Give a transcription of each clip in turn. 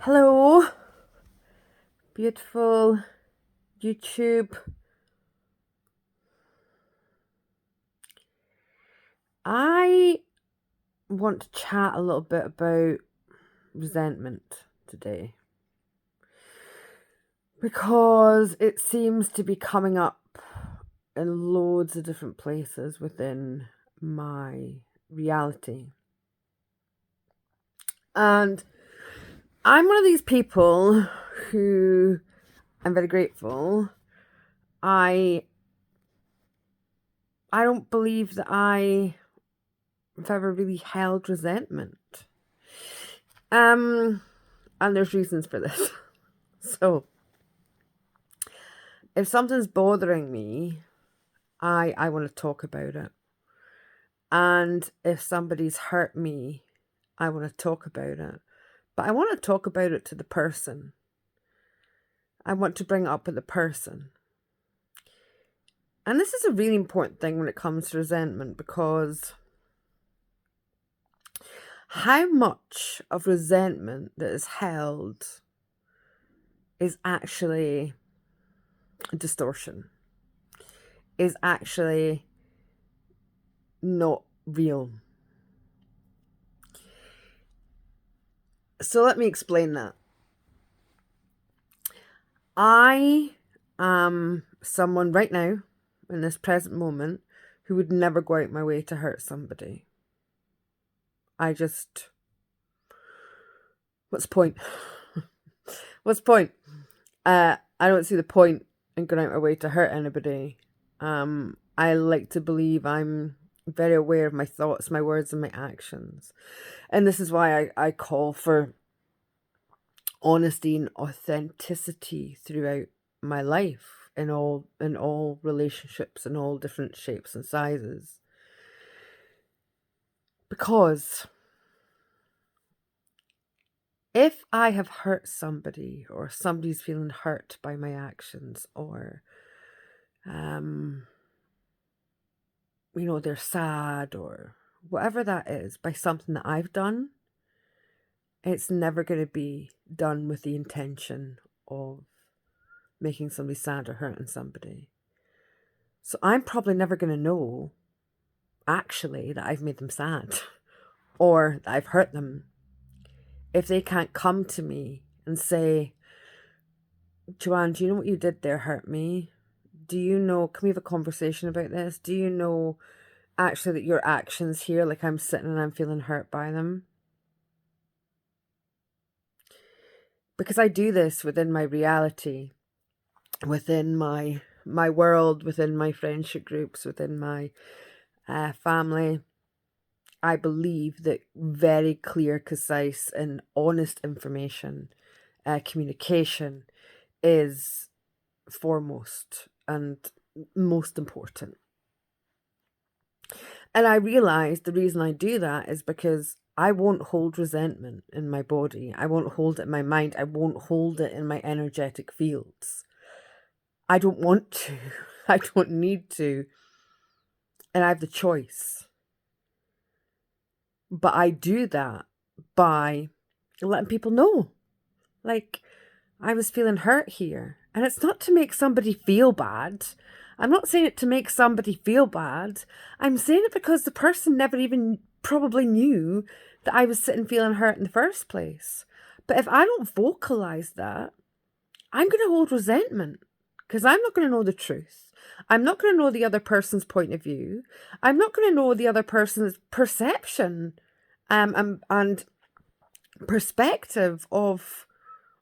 Hello, beautiful YouTube. I want to chat a little bit about resentment today because it seems to be coming up in loads of different places within my reality. And I'm one of these people who I'm very grateful. I don't believe that I've ever really held resentment. And there's reasons for this. So if something's bothering me, I want to talk about it. And if somebody's hurt me, I want to talk about it. But I want to talk about it to the person. I want to bring it up with the person. And this is a really important thing when it comes to resentment, because how much of resentment that is held is actually a distortion, is actually not real. So let me explain that. I am someone right now, in this present moment, who would never go out my way to hurt somebody. What's the point? What's the point? I don't see the point in going out my way to hurt anybody. I like to believe I'm very aware of my thoughts, my words, and my actions. And this is why I call for honesty and authenticity throughout my life, in all relationships, in all different shapes and sizes. Because if I have hurt somebody, or somebody's feeling hurt by my actions, or they're sad, or whatever that is, by something that I've done, it's never going to be done with the intention of making somebody sad or hurting somebody. So I'm probably never going to know, actually, that I've made them sad or that I've hurt them, if they can't come to me and say, Joanne, do you know what you did there hurt me? Do you know, can we have a conversation about this? Do you know actually that your actions here, like I'm sitting and I'm feeling hurt by them? Because I do this within my reality, within my world, within my friendship groups, within my family. I believe that very clear, concise, and honest information, communication, is foremost and most important. And I realize the reason I do that is because I won't hold resentment in my body. I won't hold it in my mind. I won't hold it in my energetic fields. I don't want to. I don't need to. And I have the choice. But I do that by letting people know. Like, I was feeling hurt here. And it's not to make somebody feel bad. I'm not saying it to make somebody feel bad. I'm saying it because the person never even probably knew that I was sitting feeling hurt in the first place. But if I don't vocalize that, I'm going to hold resentment, because I'm not going to know the truth. I'm not going to know the other person's point of view. I'm not going to know the other person's perception and perspective of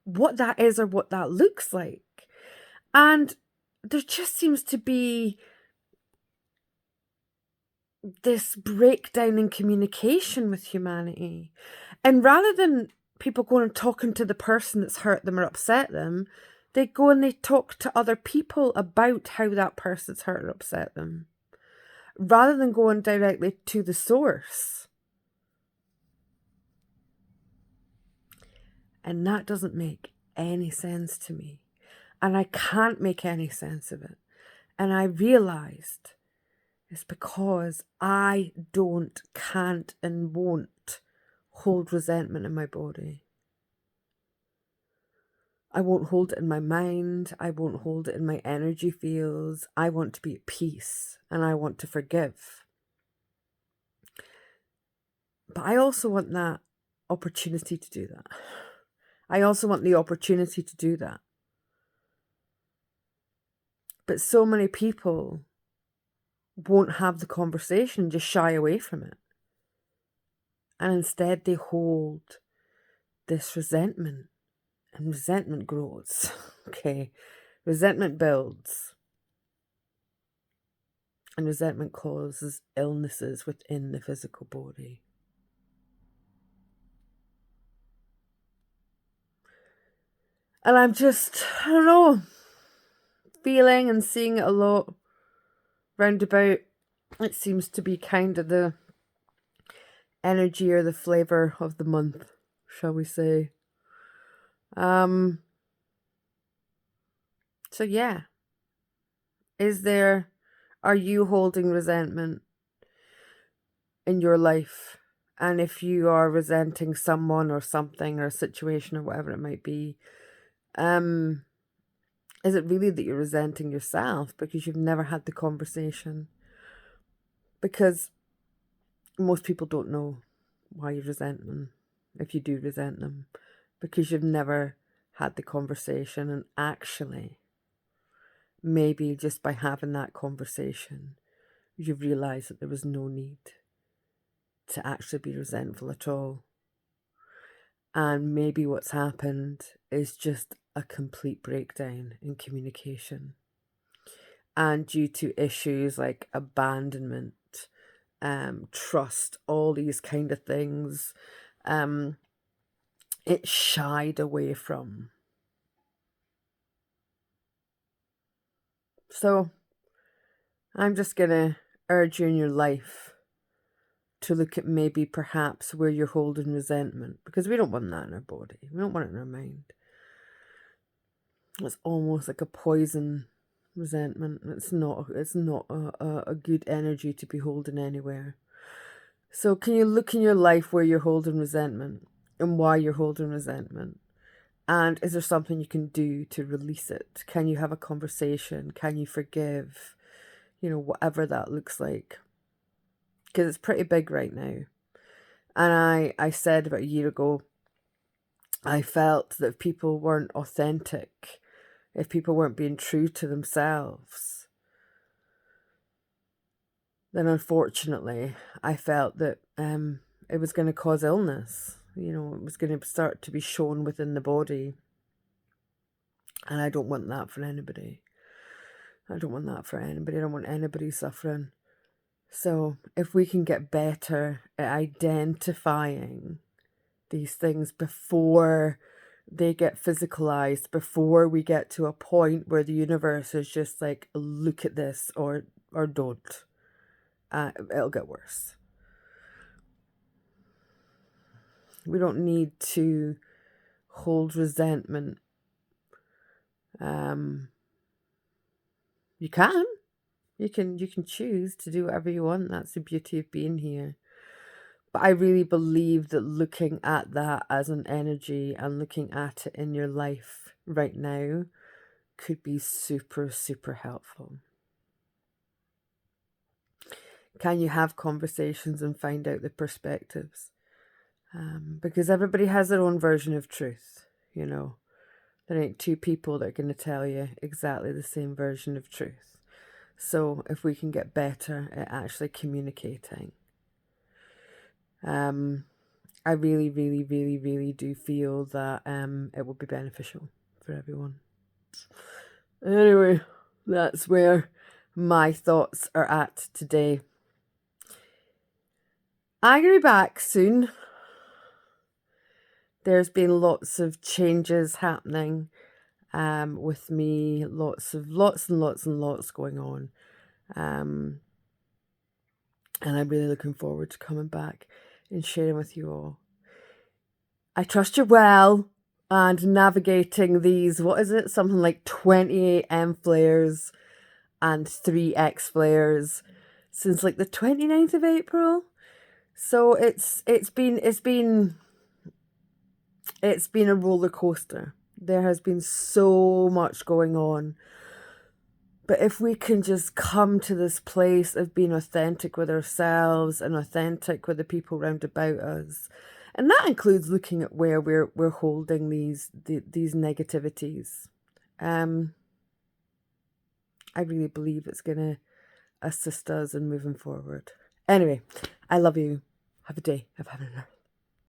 what that is or what that looks like. And there just seems to be this breakdown in communication with humanity. And rather than people going and talking to the person that's hurt them or upset them, they go and they talk to other people about how that person's hurt or upset them, rather than going directly to the source. And that doesn't make any sense to me. And I can't make any sense of it. And I realized it's because I don't, can't, and won't hold resentment in my body. I won't hold it in my mind. I won't hold it in my energy fields. I want to be at peace and I want to forgive. But I also want that opportunity to do that. I also want the opportunity to do that. But so many people won't have the conversation, just shy away from it. And instead they hold this resentment, and resentment grows. Okay, resentment builds, and resentment causes illnesses within the physical body. And I'm just, I don't know, feeling and seeing it a lot roundabout. It seems to be kind of the energy or the flavor of the month, shall we say. So yeah, are you holding resentment in your life? And if you are resenting someone or something or a situation or whatever it might be, is it really that you're resenting yourself because you've never had the conversation? Because most people don't know why you resent them, if you do resent them, because you've never had the conversation. And actually, maybe just by having that conversation, you've realised that there was no need to actually be resentful at all. And maybe what's happened is just a complete breakdown in communication. And due to issues like abandonment, trust, all these kind of things, it shied away from. So I'm just going to urge you in your life to look at maybe perhaps where you're holding resentment, because we don't want that in our body. We don't want it in our mind. It's almost like a poison, resentment. It's not a good energy to be holding anywhere. So can you look in your life where you're holding resentment and why you're holding resentment? And is there something you can do to release it? Can you have a conversation? Can you forgive? You know, whatever that looks like. Because it's pretty big right now. And I said about a year ago, I felt that if people weren't authentic, if people weren't being true to themselves, then unfortunately I felt that it was going to cause illness. You know, it was going to start to be shown within the body. And I don't want that for anybody. I don't want that for anybody. I don't want anybody suffering. So if we can get better at identifying these things before they get physicalized, before we get to a point where the universe is just like, look at this or don't, it'll get worse. We don't need to hold resentment. You can choose to do whatever you want. That's the beauty of being here. But I really believe that looking at that as an energy and looking at it in your life right now could be super, super helpful. Can you have conversations and find out the perspectives? Because everybody has their own version of truth, you know. There ain't two people that are going to tell you exactly the same version of truth. So if we can get better at actually communicating, I really, really, really, really do feel that it will be beneficial for everyone. Anyway, that's where my thoughts are at today. I'm going to be back soon. There's been lots of changes happening with me, lots and lots going on. And I'm really looking forward to coming back and sharing with you all. I trust you're well and navigating these, what is it? Something like 28 M flares and 3 X flares since like the 29th of April. So it's been a roller coaster. There has been so much going on. But if we can just come to this place of being authentic with ourselves and authentic with the people round about us, and that includes looking at where we're holding these negativities, I really believe it's gonna assist us in moving forward. Anyway, I love you. Have a day of having enough.